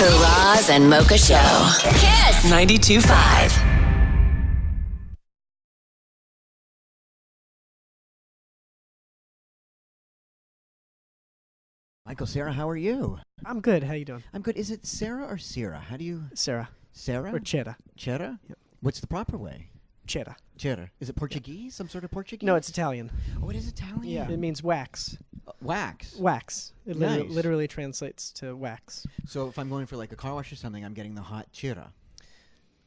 The Roz and Mocha Show. KiSS 92.5. Michael Cera, how are you? I'm good. How you doing? I'm good. Is it Sarah or Cera? How do you... Sarah. Sarah? Or Cera. Cera? Yep. What's the proper way? Cera. Cera. Is it Portuguese? Some sort of Portuguese? No, it's Italian. Oh, it is Italian? Yeah. It means wax. Wax? Wax. It Nice. literally translates to wax. So if I'm going for like a car wash or something, I'm getting the hot Cera.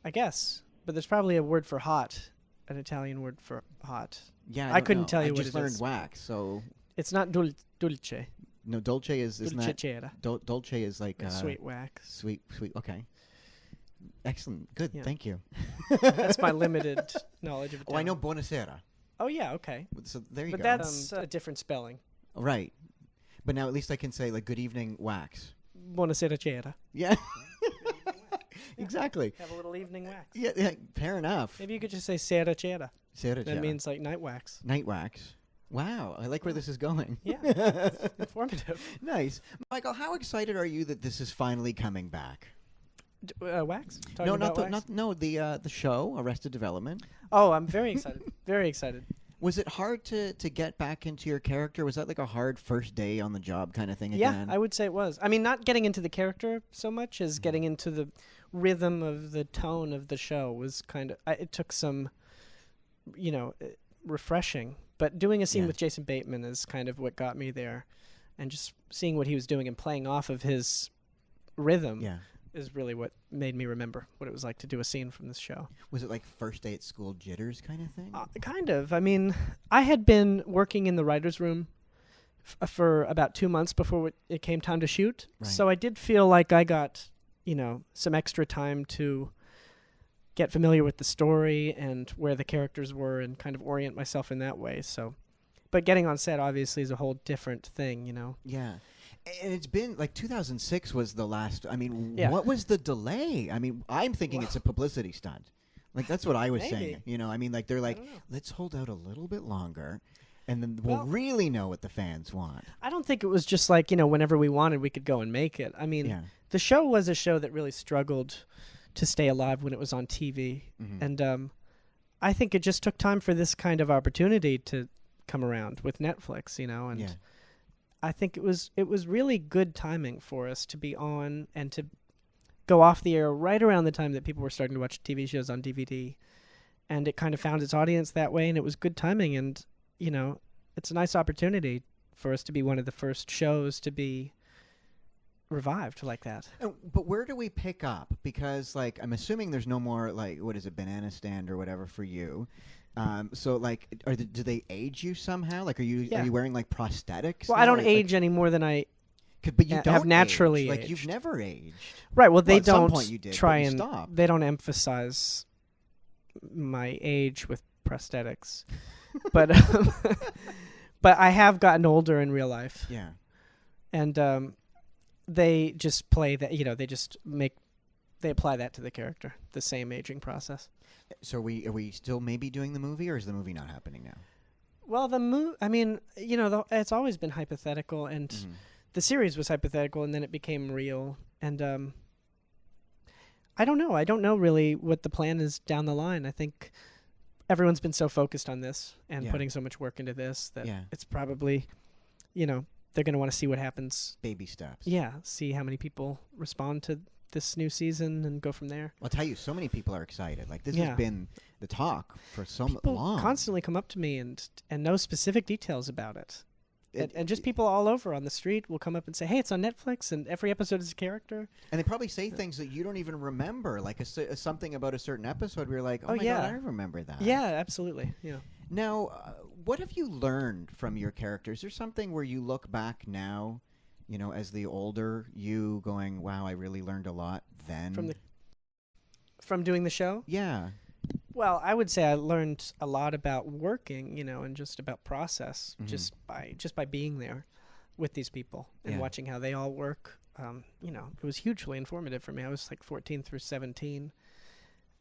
I guess. But there's probably a word for hot, an Italian word for hot. Yeah, I couldn't tell you what I just it learned is. wax, so... It's not dulce. No, dolce is... Isn't Dulce that... Cera. Dolce is like... Sweet wax. Sweet, okay. Excellent. Good, Yeah. thank you. That's my limited knowledge of Italian. Oh, I know buonasera. Oh, yeah, okay. So there you But go. that's a different spelling. Right. But now at least I can say, like, good evening, wax. Buonasera Cera. Yeah. Exactly. Have a little evening wax. Yeah, fair enough. Maybe you could just say Sera Cera. Cera, That means like night wax. night wax. Wow, I like where this is going. Yeah. It's informative. Nice. Michael, how excited are you that this is finally coming back? Wax? Talking No, about wax? the show, Arrested Development. Oh, I'm very excited. Very excited. Was it hard to get back into your character? Was that like a hard first day on the job kind of thing again? Yeah, I would say it was. I mean, not getting into the character so much as getting into the rhythm of the tone of the show was kind of... it took some, refreshing. But doing a scene Yeah. with Jason Bateman is kind of what got me there. And just seeing what he was doing and playing off of his rhythm Yeah. is really what made me remember what it was like to do a scene from this show. Was it like first day at school jitters kind of thing? Kind of. I mean, I had been working in the writer's room for about 2 months before it came time to shoot. Right. So I did feel like I got, some extra time to get familiar with the story and where the characters were and kind of orient myself in that way. So, but getting on set obviously is a whole different thing, Yeah. And it's been like 2006 was the last. I mean, Yeah. what was the delay? I mean, I'm thinking it's a publicity stunt. Like that's what I was saying. Maybe. I mean, like they're like, don't know. let's hold out a little bit longer, and then we'll Well- really know what the fans want. I don't think it was just like, whenever we wanted, we could go and make it. I mean, Yeah. the show was a show that really struggled to stay alive when it was on TV. Mhm. And I think it just took time for this kind of opportunity to come around with Netflix, and Yeah. I think it was really good timing for us to be on and to go off the air right around the time that people were starting to watch TV shows on DVD. And it kind of found its audience that way, and it was good timing. And, it's a nice opportunity for us to be one of the first shows to be revived like that. But where do we pick up? Because like I'm assuming there's no more like what is it, banana stand or whatever for you. So like, do they age you somehow? Like, are you wearing like prosthetics? Well, now? I don't Like- age any more than I... but you have don't naturally age. Like you've aged. never aged. Right, well, they at some don't point you did, try but you and... stopped. They don't emphasize my age with prosthetics. but but I have gotten older in real life. Yeah. And they just play that, they apply that to the character, the same aging process. So are we still maybe doing the movie, or is the movie not happening now? Well, it's always been hypothetical, and Mhm. the series was hypothetical, and then it became real. And I don't know. I don't know really what the plan is down the line. I think everyone's been so focused on this and Yeah. putting so much work into this that Yeah. it's probably, they're going to want to see what happens. Baby steps. Yeah, see how many people respond to this new season and go from there. I'll tell you, so many people are excited. Like this Yeah. has been the talk for so People long. constantly come up to me and know specific details about it. And just people all over on the street will come up and say, hey, it's on Netflix, and every episode is a character. And they probably say things that you don't even remember, like something about a certain episode where you're like, oh, Oh, my yeah. God, I remember that. Yeah, absolutely. Yeah. Now, what have you learned from your characters? Is there something where you look back now, as the older you going, wow, I really learned a lot then? From doing the show? Yeah. Well, I would say I learned a lot about working, and just about process, Mhm. just by being there with these people and Yeah. watching how they all work. It was hugely informative for me. I was like 14 through 17,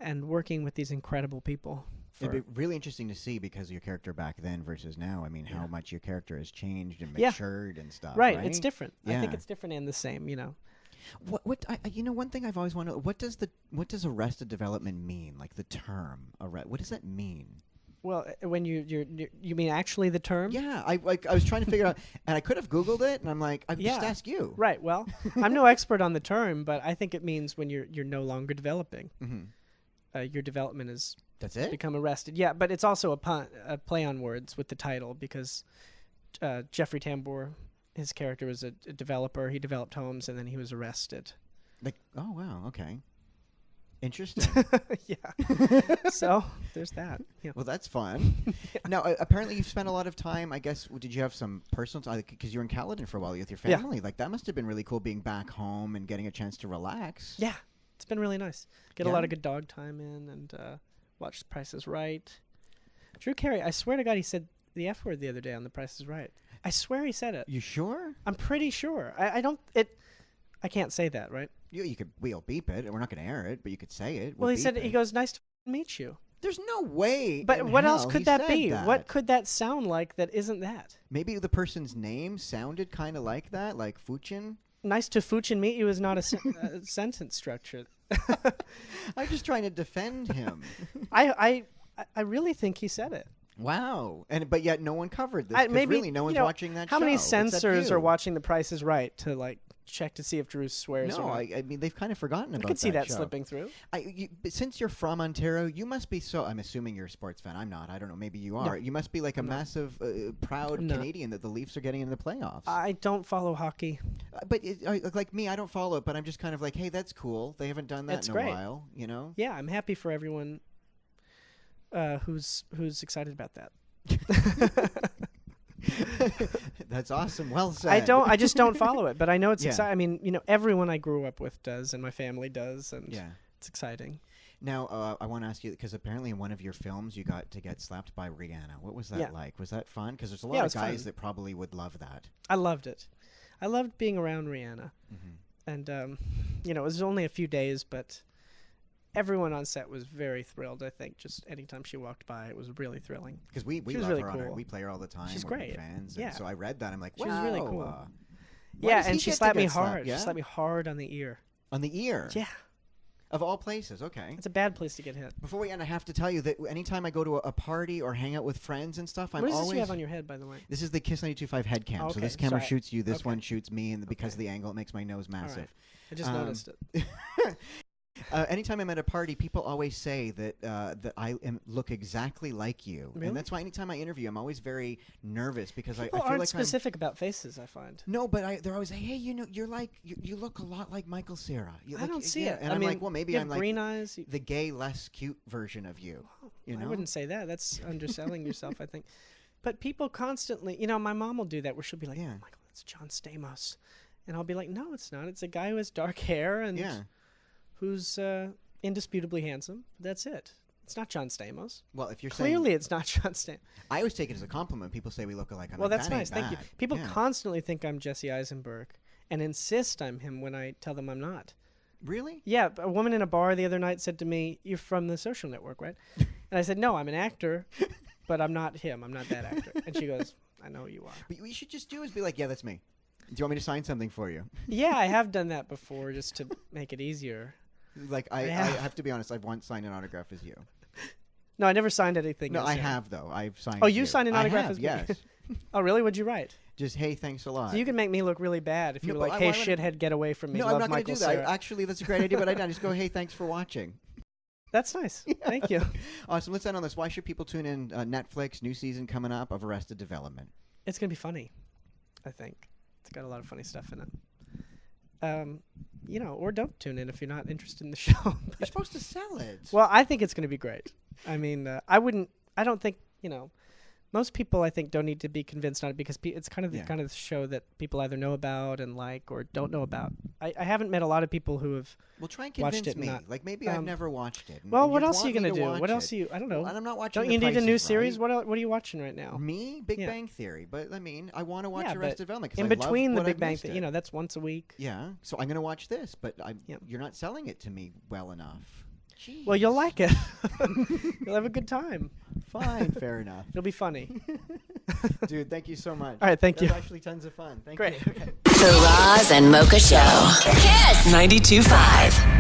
and working with these incredible people. It'd be really interesting to see because your character back then versus now. I mean, how much your character has changed and Yeah. matured and stuff. Right, Right, it's different. I think Yeah. it's different and the same. One thing I've always wondered, what does Arrested Development mean? Like the term, what does that mean? Well, when you mean actually the term? Yeah, I was trying to figure out, and I could have Googled it, and I'm like, I just ask you. Right. Well, I'm no expert on the term, but I think it means when you're no longer developing. Mm-hmm. Your development is become arrested. Yeah, but it's also a play on words with the title because Jeffrey Tambor, his character was a developer. He developed homes, and then he was arrested. Like, oh wow, okay. Interesting. Yeah. So there's that. Yeah. Well, that's fun. Yeah. Now, apparently, you've spent a lot of time. I guess. Did you have some personal time? Because you were in Caledon for a while with your family. Like that must have been really cool being back home and getting a chance to relax. Yeah, it's been really nice. Get a lot of good dog time in and watch The Price is Right. Drew Carey, I swear to God, he said the F word the other day on The Price is Right. I swear he said it. You sure? I'm pretty sure. I can't say that, right? We'll beep it, and we're not going to air it, but you could say it. Well, he goes, nice to meet you. There's no way. But what else could that be? What could that sound like that isn't that? Maybe the person's name sounded kind of like that, like Fuchin. Nice to Fuchin meet you is not a sentence structure. I'm just trying to defend him. I really think he said it. Wow. But yet no one covered this. Really, no one's watching that show. How many censors are watching The Price is Right to check to see if Drew swears? No, I mean they've kind of forgotten about that. I could see that show. Slipping through. Since you're from Ontario, you must be so. I'm assuming you're a sports fan. I'm not. I don't know. Maybe you are. No, you must be like a massive, proud Canadian that the Leafs are getting into the playoffs. I don't follow hockey. But like me, I don't follow it. But I'm just kind of like, hey, that's cool. They haven't done that in a while. You know? Yeah, I'm happy for everyone who's excited about that. That's awesome. Well said. I just don't follow it, but I know it's exciting. I mean, everyone I grew up with does, and my family does, and it's exciting. Now, I want to ask you, because apparently in one of your films you got to get slapped by Rihanna. What was that like? Was that fun? Because there's a lot of guys that probably would love that. I loved it. I loved being around Rihanna. Mm-hmm. And, it was only a few days, but everyone on set was very thrilled. I think just anytime she walked by, it was really thrilling. Because we love really her cool. on her. We play her all the time. She's We're great. Fans. Yeah. So I read that. I'm like, wow. She was really cool. And she slapped me hard. Yeah? She slapped me hard on the ear. On the ear? Yeah. Of all places, okay. It's a bad place to get hit. Before we end, I have to tell you that anytime I go to a party or hang out with friends and stuff, what is this you have on your head, by the way? This is the KiSS 92.5 Headcam. Okay. So this camera shoots you, this one shoots me, and because of the angle, it makes my nose massive. Right. I just noticed it. Anytime I'm at a party, people always say that I look exactly like you, really? And that's why anytime I interview, I'm always very nervous because people I feel aren't like specific about faces. I find no, but they're always like, hey, you're like you look a lot like Michael Cera. I don't see it, and I'm like, well, maybe I'm like green eyes. The gay, less cute version of you. You know, I wouldn't say that. That's underselling yourself, I think. But people constantly, my mom will do that where she'll be like, oh, Michael, that's John Stamos, and I'll be like, no, it's not. It's a guy who has dark hair and who's indisputably handsome. That's it. It's not John Stamos. Well, if you're clearly it's not John Stamos. I always take it as a compliment. People say we look alike. Well, that's nice. Thank you. People constantly think I'm Jesse Eisenberg and insist I'm him when I tell them I'm not. Really? Yeah. A woman in a bar the other night said to me, "You're from The Social Network, right?" And I said, "No, I'm an actor, but I'm not him. I'm not that actor." And she goes, "I know you are." But what you should just do is be like, "Yeah, that's me. Do you want me to sign something for you?" Yeah, I have done that before just to make it easier. Like I have to be honest. I've once signed an autograph as you. No, I never signed anything. No, I have though. I've signed. Oh, you signed an autograph as me? Yes. Oh, really? What'd you write? Just hey, thanks a lot. So you can make me look really bad if you were like, hey, shithead, get away from me. No, Love I'm not going to do that. Actually, that's a great idea. But I just go, hey, thanks for watching. That's nice. Yeah. Thank you. Awesome. Let's end on this. Why should people tune in? Netflix new season coming up of Arrested Development. It's gonna be funny. I think it's got a lot of funny stuff in it. Or don't tune in if you're not interested in the show. You're supposed to sell it. Well, I think it's going to be great. I mean, I don't think, most people I think don't need to be convinced on it because it's kind of the kind of show that people either know about and like or don't know about. I haven't met a lot of people who have try and convince watched it. Me. Like maybe I've never watched it. Well, what else are you going to do? What else are you? I don't know. And I'm not watching. Don't you need a new series? What are you watching right now? Me, Big Bang Theory. But I mean, I want to watch Arrested Development in between the Big Bang Theory. That's once a week. Yeah. So I'm going to watch this, but you're not selling it to me well enough. Jeez. Well, you'll like it. You'll have a good time. Fine, fair enough. It'll be funny. Dude, thank you so much. All right, thank That was you. actually tons of fun. Thank Great. you. Okay. The Roz and Mocha Show. KiSS 92.5.